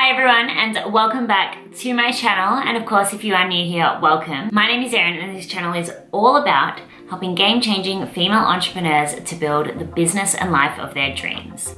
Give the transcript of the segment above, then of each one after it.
Hi everyone and welcome back to my channel, and of course if you are new here, welcome. My name is Erin and this channel is all about helping game-changing female entrepreneurs to build the business and life of their dreams.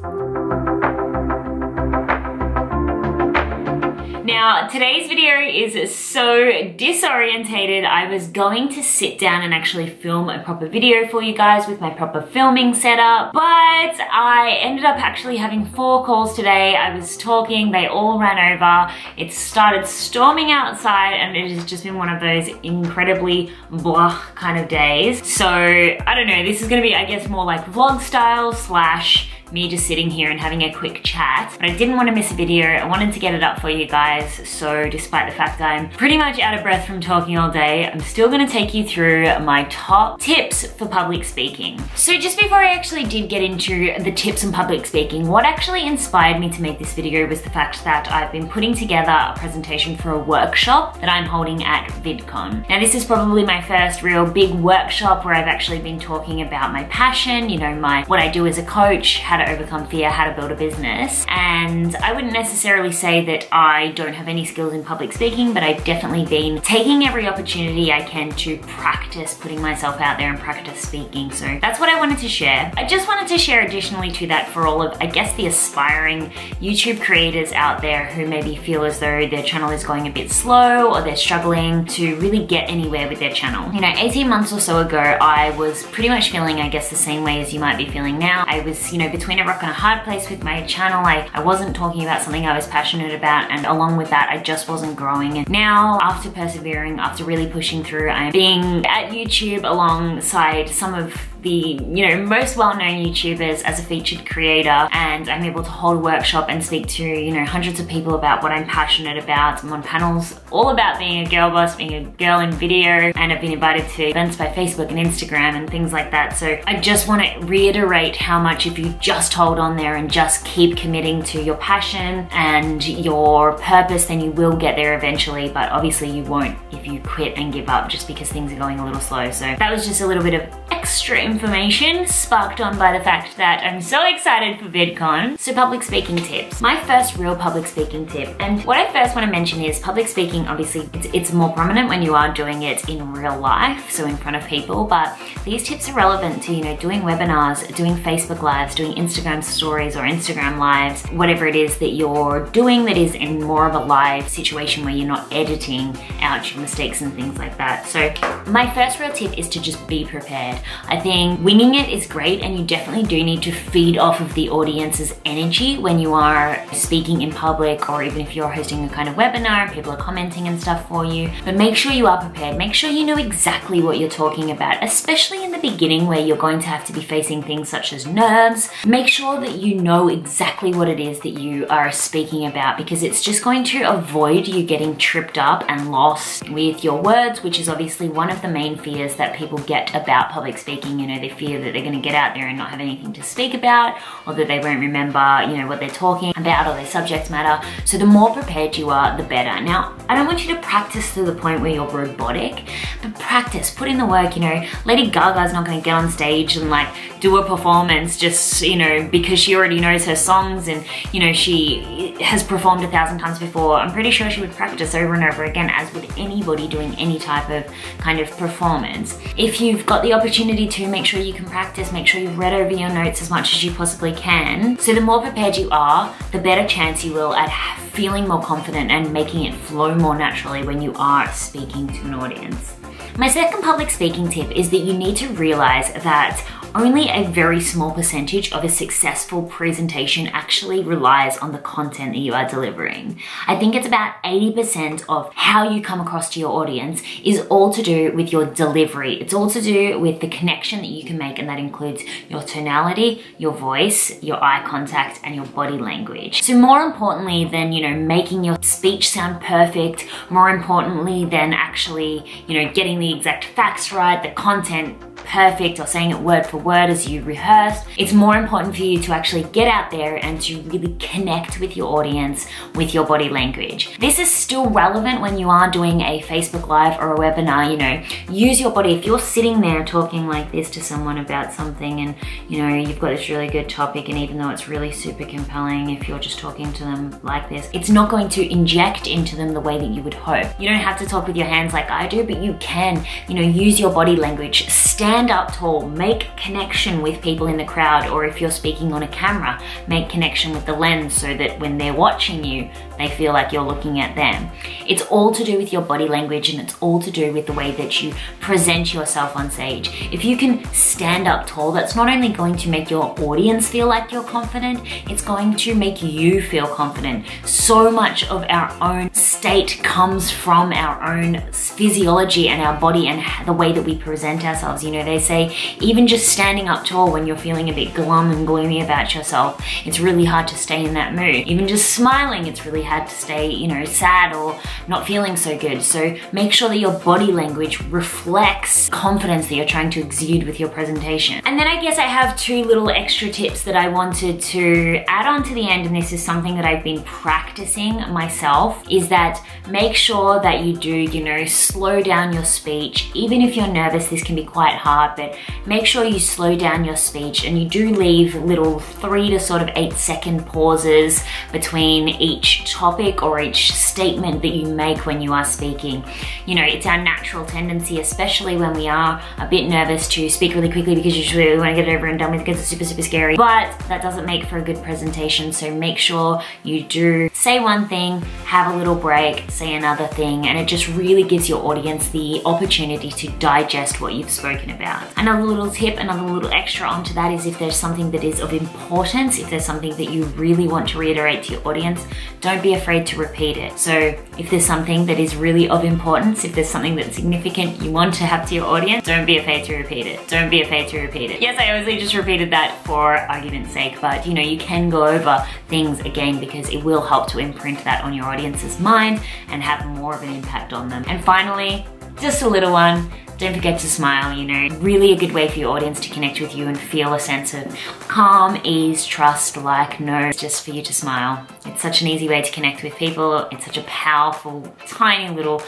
Now, today's video is so disorientated. I was going to sit down and actually film a proper video for you guys with my proper filming setup, but I ended up actually having 4 calls today. I was talking, they all ran over. It started storming outside and it has just been one of those incredibly blah kind of days. So, I don't know, this is gonna be, I guess, more like vlog style slash me just sitting here and having a quick chat. But I didn't want to miss a video. I wanted to get it up for you guys. So despite the fact that I'm pretty much out of breath from talking all day, I'm still going to take you through my top tips for public speaking. So just before I actually did get into the tips on public speaking, what actually inspired me to make this video was the fact that I've been putting together a presentation for a workshop that I'm holding at VidCon. Now this is probably my first real big workshop where I've actually been talking about my passion, you know, what I do as a coach, how to overcome fear, how to build a business. And I wouldn't necessarily say that I don't have any skills in public speaking, but I've definitely been taking every opportunity I can to practice putting myself out there and practice speaking. So that's what I wanted to share. I just wanted to share additionally to that for all of, I guess, the aspiring YouTube creators out there who maybe feel as though their channel is going a bit slow or they're struggling to really get anywhere with their channel. You know, 18 months or so ago, I was pretty much feeling, I guess, the same way as you might be feeling now. I was, you know, between a rock and a hard place with my channel. I wasn't talking about something I was passionate about, and along with that, I just wasn't growing. And now, after persevering, after really pushing through, I'm being at YouTube alongside some of the, you know, most well-known YouTubers as a featured creator, and I'm able to hold a workshop and speak to, you know, hundreds of people about what I'm passionate about. I'm on panels all about being a girl boss, being a girl in video, and I've been invited to events by Facebook and Instagram and things like that. So I just want to reiterate how much if you just hold on there and just keep committing to your passion and your purpose, then you will get there eventually, but obviously you won't if you quit and give up just because things are going a little slow. So that was just a little bit of extra information sparked on by the fact that I'm so excited for VidCon. So public speaking tips. My first real public speaking tip, and what I first want to mention is public speaking, obviously it's more prominent when you are doing it in real life, so in front of people, but these tips are relevant to, you know, doing webinars, doing Facebook lives, doing Instagram stories or Instagram lives, whatever it is that you're doing that is in more of a live situation where you're not editing out your mistakes and things like that. So my first real tip is to just be prepared. I think winging it is great, and you definitely do need to feed off of the audience's energy when you are speaking in public, or even if you're hosting a kind of webinar and people are commenting and stuff for you. But make sure you are prepared. Make sure you know exactly what you're talking about, especially in the beginning where you're going to have to be facing things such as nerves. Make sure that you know exactly what it is that you are speaking about, because it's just going to avoid you getting tripped up and lost with your words, which is obviously one of the main fears that people get about public speaking. You know, they fear that they're going to get out there and not have anything to speak about, or that they won't remember, you know, what they're talking about, or their subject matter. So the more prepared you are, the better. Now, I don't want you to practice to the point where you're robotic, but practice, put in the work. You know, Lady Gaga's not going to get on stage and like do a performance just, you know, because she already knows her songs and, you know, she has performed 1,000 times before. I'm pretty sure she would practice over and over again, as with anybody doing any type of kind of performance. If you've got the opportunity to, make sure you can practice, make sure you've read over your notes as much as you possibly can. So the more prepared you are, the better chance you will at feeling more confident and making it flow more naturally when you are speaking to an audience. My second public speaking tip is that you need to realize that only a very small percentage of a successful presentation actually relies on the content that you are delivering. I think it's about 80% of how you come across to your audience is all to do with your delivery. It's all to do with the connection that you can make, and that includes your tonality, your voice, your eye contact, and your body language. So more importantly than, you know, making your speech sound perfect, more importantly than actually, you know, getting the exact facts right, the content perfect or saying it word for word as you rehearsed. It's more important for you to actually get out there and to really connect with your audience with your body language. This is still relevant when you are doing a Facebook Live or a webinar. You know, use your body. If you're sitting there talking like this to someone about something and, you know, you've got this really good topic, and even though it's really super compelling, if you're just talking to them like this, it's not going to inject into them the way that you would hope. You don't have to talk with your hands like I do, but you can, you know, use your body language. Stand up tall, make connection with people in the crowd, or if you're speaking on a camera, make connection with the lens so that when they're watching you, they feel like you're looking at them. It's all to do with your body language, and it's all to do with the way that you present yourself on stage. If you can stand up tall, that's not only going to make your audience feel like you're confident, it's going to make you feel confident. So much of our own state comes from our own physiology and our body and the way that we present ourselves. You know, they say even just standing up tall when you're feeling a bit glum and gloomy about yourself, it's really hard to stay in that mood. Even just smiling, it's really hard to stay, you know, sad or not feeling so good. So make sure that your body language reflects confidence that you're trying to exude with your presentation. And then I guess I have two little extra tips that I wanted to add on to the end, and this is something that I've been practicing myself, is that make sure that you do, you know, slow down your speech. Even if you're nervous, this can be quite hard, but make sure you slow down your speech and you do leave little 3 to sort of 8 second pauses between each topic or each statement that you make when you are speaking. You know, it's our natural tendency, especially when we are a bit nervous, to speak really quickly because usually we want to get it over and done with because it's super, super scary. But that doesn't make for a good presentation, so make sure you do say one thing, have a little break, say another thing, and it just really gives your audience the opportunity to digest what you've spoken about. Another little tip, another little extra onto that is if there's something that is of importance, if there's something that you really want to reiterate to your audience, don't be afraid to repeat it. So if there's something that is really of importance, if there's something that's significant you want to have to your audience, don't be afraid to repeat it. Don't be afraid to repeat it. Yes, I obviously just repeated that for argument's sake, but you know, you can go over things again because it will help to imprint that on your audience's mind and have more of an impact on them. And finally, just a little one, don't forget to smile. You know, really a good way for your audience to connect with you and feel a sense of calm, ease, trust, like, no, just for you to smile. It's such an easy way to connect with people. It's such a powerful, tiny little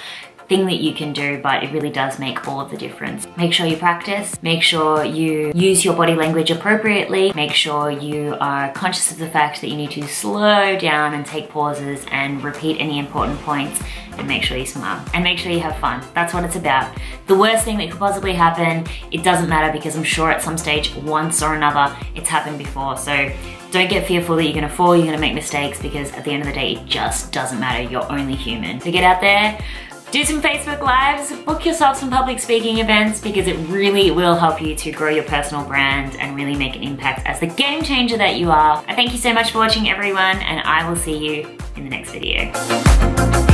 thing that you can do, but it really does make all of the difference. Make sure you practice, make sure you use your body language appropriately, make sure you are conscious of the fact that you need to slow down and take pauses and repeat any important points, and make sure you smile and make sure you have fun. That's what it's about. The worst thing that could possibly happen, it doesn't matter, because I'm sure at some stage, once or another, it's happened before. So don't get fearful that you're gonna fall, you're gonna make mistakes, because at the end of the day, it just doesn't matter. You're only human. So get out there, do some Facebook Lives, book yourself some public speaking events, because it really will help you to grow your personal brand and really make an impact as the game changer that you are. I thank you so much for watching, everyone, and I will see you in the next video.